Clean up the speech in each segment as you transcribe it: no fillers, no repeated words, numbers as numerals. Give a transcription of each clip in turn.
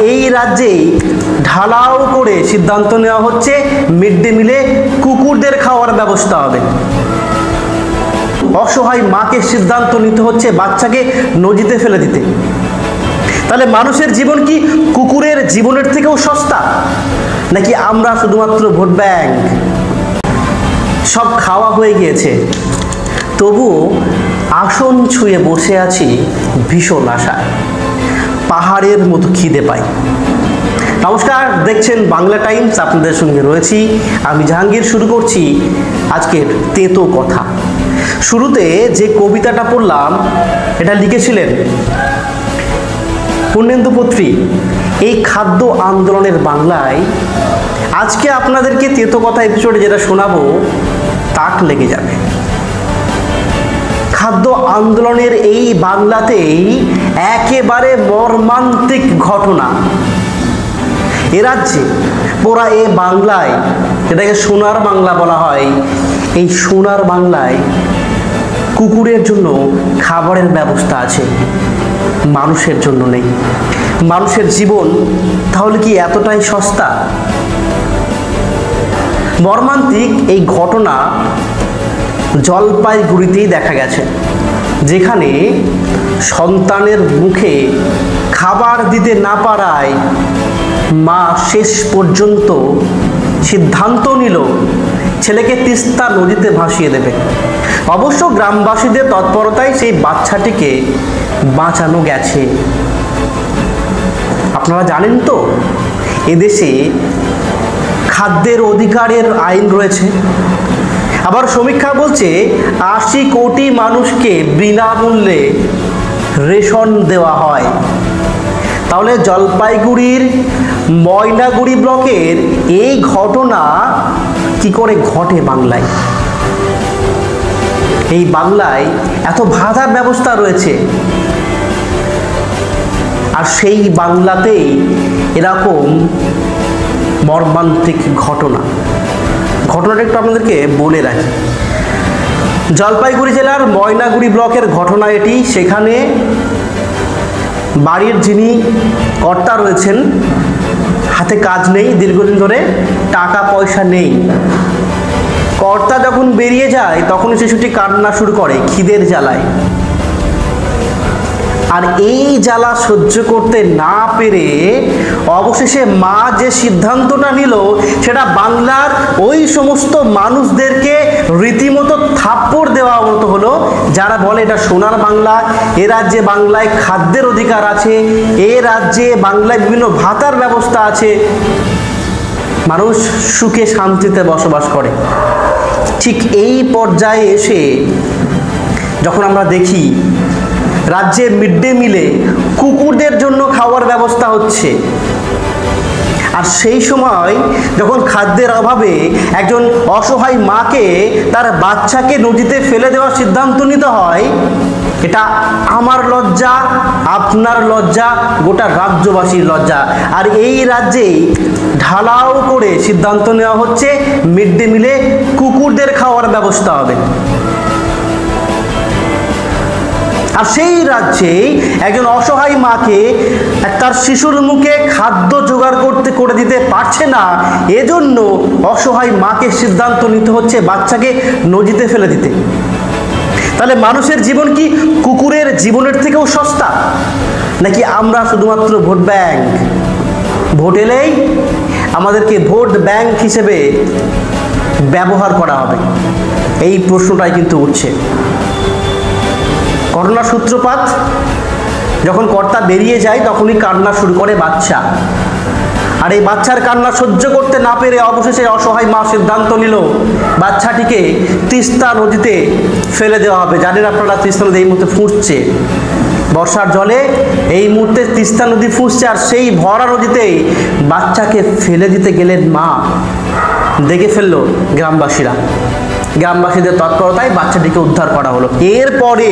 এই রাজ্যেই ঢালাও করে সিদ্ধান্ত নেওয়া হচ্ছে মিড ডে মিলে কুকুরদের খাওয়ার ব্যবস্থা হবে। অসহায় মাকে সিদ্ধান্ত নিতে হচ্ছে বাচ্চাকে নদীতে ফেলে দিতে। তাহলে মানুষের জীবন কি কুকুরের জীবনের থেকেও সস্তা? নাকি আমরা শুধুমাত্র ভোট ব্যাংক? সব খাওয়া হয়ে গিয়েছে, তবুও আসন ছুঁয়ে বসে আছি ভীষণ আশায়, পাহাড়ের মতো খিদে পাই। নমস্কার, দেখছেন বাংলা টাইমস, আপনাদের সঙ্গে রয়েছি আমি জাহাঙ্গীর। শুরু করছি আজকের তেতো কথা। শুরুতে যে কবিতাটা পড়লাম এটা লিখেছিলেন পূর্ণেন্দু পত্রী এই খাদ্য আন্দোলনের বাংলায়। আজকে আপনাদেরকে তেতো কথা এপিসোডে যেটা শোনাবো তাক লেগে যাবে। খাদ্য আন্দোলনের এই বাংলাতেই একেবারে মর্মান্তিক ঘটনা। এ রাজ্যে পুরা এ বাংলায়, এটাকে সোনার বাংলা বলা হয়, এই সোনার বাংলায় কুকুরের জন্য খাবারের ব্যবস্থা আছে, মানুষের জন্য নেই। মানুষের জীবন তাহলে কি এতটাই সস্তা? মর্মান্তিক এই ঘটনা জলপাইগুড়িতেই দেখা গেছে, যেখানে সন্তানের মুখে খাবার দিতে না পারায় মা শেষ পর্যন্ত সিদ্ধান্ত নিল ছেলেকে তিস্তা নদীতে ভাসিয়ে দেবে। অবশ্য গ্রামবাসীদের তৎপরতায় সেই বাচ্চাটিকে বাঁচানো গেছে। আপনারা জানেন তো, এদেশে খাদ্যের অধিকারের আইন রয়েছে। আবার সমীক্ষা বলছে ৮০ কোটি মানুষকে বিনামূল্যে রেশন দেওয়া হয়। তাহলে জলপাইগুড়ির ময়নাগুড়ি ব্লকের এই ঘটনা কি করে ঘটে বাংলায়? এই বাংলায় এত বাধার ব্যবস্থা রয়েছে, আর সেই বাংলাতেই এরকম মর্মান্তিক ঘটনাটা একটু আপনাদেরকে বলে রাখি। জলপাইগুড়ি জেলার ময়নাগুড়ি ব্লকের ঘটনা এটি। সেখানে বাড়ির যিনি কর্তা রয়েছেন, হাতে কাজ নেই, দীর্ঘদিন ধরে টাকা পয়সা নেই। কর্তা যখন বেরিয়ে যায় তখন শিশুটি কান্না শুরু করে খিদের জ্বালায়। আর এই জ্বালা সহ্য করতে না পেরে অবশেষে মা যে সিদ্ধান্তটা নিল সেটা বাংলার ওই সমস্ত মানুষদেরকে রীতিমতো থাপ্পড় দেওয়া মতো হলো, যারা বলে এটা সোনার বাংলা, এ রাজ্যে বাংলায় খাদ্যের অধিকার আছে, এ রাজ্যে বাংলায় বিভিন্ন ভাতার ব্যবস্থা আছে, মানুষ সুখে শান্তিতে বসবাস করে। ঠিক এই পর্যায়ে এসে যখন আমরা দেখি রাজ্যে মিড ডে মিলে কুকুরদের জন্য খাওয়ার ব্যবস্থা হচ্ছে, আর সেই সময় যখন খাদ্যের অভাবে একজন অসহায় মাকে তার বাচ্চাকে নদীতে ফেলে দেওয়ার সিদ্ধান্ত নিতে হয়, এটা আমার লজ্জা, আপনার লজ্জা, গোটা রাজ্যবাসীর লজ্জা। আর এই রাজ্যেই ঢালাও করে সিদ্ধান্ত নেওয়া হচ্ছে মিড ডে মিলে কুকুরদের খাওয়ার ব্যবস্থা হবে। আর সেই রাজ্যেই একজন অসহায় মাকে তার শিশুর মুখে খাদ্য জোগাড় করে দিতে পারছে না, এজন্য অসহায় মাকে সিদ্ধান্ত নিতে হচ্ছে বাচ্চাকে নদীতে ফেলে দিতে। তাহলে মানুষের জীবন কি কুকুরের জীবনের থেকেও সস্তা? নাকি আমরা শুধুমাত্র ভোট ব্যাংক? ভোট এলেই আমাদেরকে ভোট ব্যাংক হিসেবে ব্যবহার করা হবে, এই প্রশ্নটাই কিন্তু উঠছে। ঘটনার সূত্রপাত, যখন কর্তা বেরিয়ে যায় তখনই কান্না শুরু করে বাচ্চা। আর এই বাচ্চার কান্না সহ্য করতে না পেরে অবশেষে অসহায় মা সিদ্ধান্ত নিল বাচ্চাটিকে তিস্তা নদীতে ফেলে দেওয়া হবে। জানেন আপনারা, তিস্তা নদী এই মুহূর্তে ফুঁসছে, বর্ষার জলে এই মুহূর্তে তিস্তা নদী ফুঁসছে, আর সেই ভরা নদীতেই বাচ্চাকে ফেলে দিতে গেলেন মা। দেখে ফেললো গ্রামবাসীদের তৎপরতায় বাচ্চাটিকে উদ্ধার করা হলো। এরপরে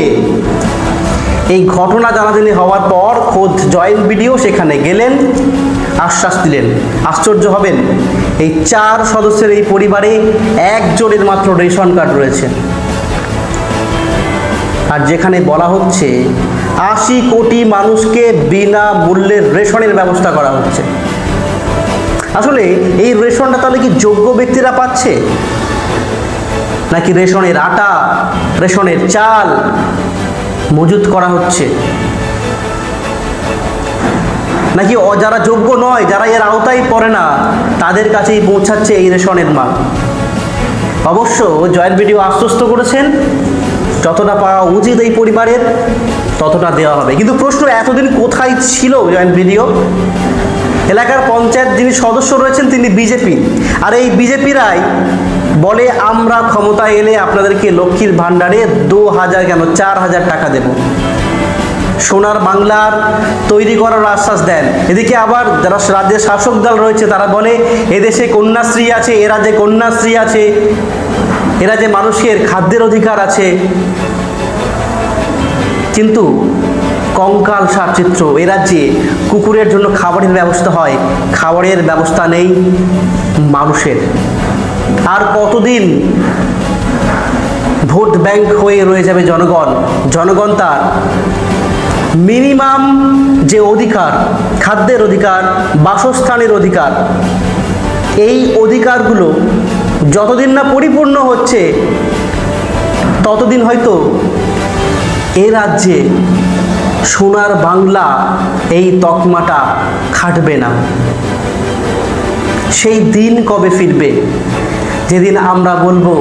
এই ঘটনা জানাজানি হওয়ার পর খোদ জয়েন্ট ভিডিও সেখানে গেলেন, আশ্বাস দিলেন। আশ্চর্য হবেন, এই 4 সদস্যের এই পরিবারে একজনের মাত্র রেশন কার্ড রয়েছে। আর যেখানে বলা হচ্ছে 80 কোটি মানুষকে বিনামূল্যে রেশনের ব্যবস্থা করা হচ্ছে। আসলে এই রেশনটা তাহলে কি যোগ্য ব্যক্তিরা পাচ্ছে, নাকি রেশনের আটা, রেশনের চাল মজুত করা হচ্ছে, নাকি যারা যোগ্য নয়, যারা এর আওতায় পড়ে না, তাদের কাছেই পৌঁছাচ্ছে এই রেশনের মাল? অবশ্য জয়েন্ট ভিডিও আশ্বস্ত করেছেন যতটা পাওয়া উচিত এই পরিবারের ততটা দেওয়া হবে। কিন্তু প্রশ্ন, এতদিন কোথায় ছিল জয়েন্ট ভিডিও? এলাকার পঞ্চায়েত যিনি সদস্য রয়েছেন তিনি বিজেপি, আর এই বিজেপিরাই বলে আমরা ক্ষমতায় এলে আপনাদেরকে লক্ষ্মীর ভাণ্ডারে 2000 কেন 4000 টাকা দেব। সোনার বাংলার তৈরি করার আশ্বাস দেন। এদিকে আবার যারা রাজ্যের শাসক দল রয়েছে তারা বলে এদেশে কন্যাশ্রী আছে, এ রাজ্যে কন্যাশ্রী আছে, এ রাজ্যে মানুষের খাদ্যের অধিকার আছে। কিন্তু কঙ্কাল সার চিত্র, এ রাজ্যে কুকুরের জন্য খাবারের ব্যবস্থা হয়, খাবারের ব্যবস্থা নেই মানুষের। আর কতদিন ভোট ব্যাংক হয়ে রয়ে যাবে জনগণ? জনগণ তার মিনিমাম যে অধিকার, খাদ্যের অধিকার, বাসস্থানের অধিকার, এই অধিকারগুলো যতদিন না পরিপূর্ণ হচ্ছে ততদিন হয়তো এ রাজ্যে সোনার বাংলা এই তকমাটা খাটবে না। সেই দিন কবে ফিরবে যেদিন আমরা বলবো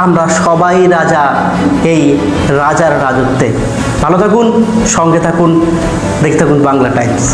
আমরা সবাই রাজা এই রাজার রাজত্বে? ভালো থাকুন, সঙ্গে থাকুন, দেখতে থাকুন বাংলা টাইমস।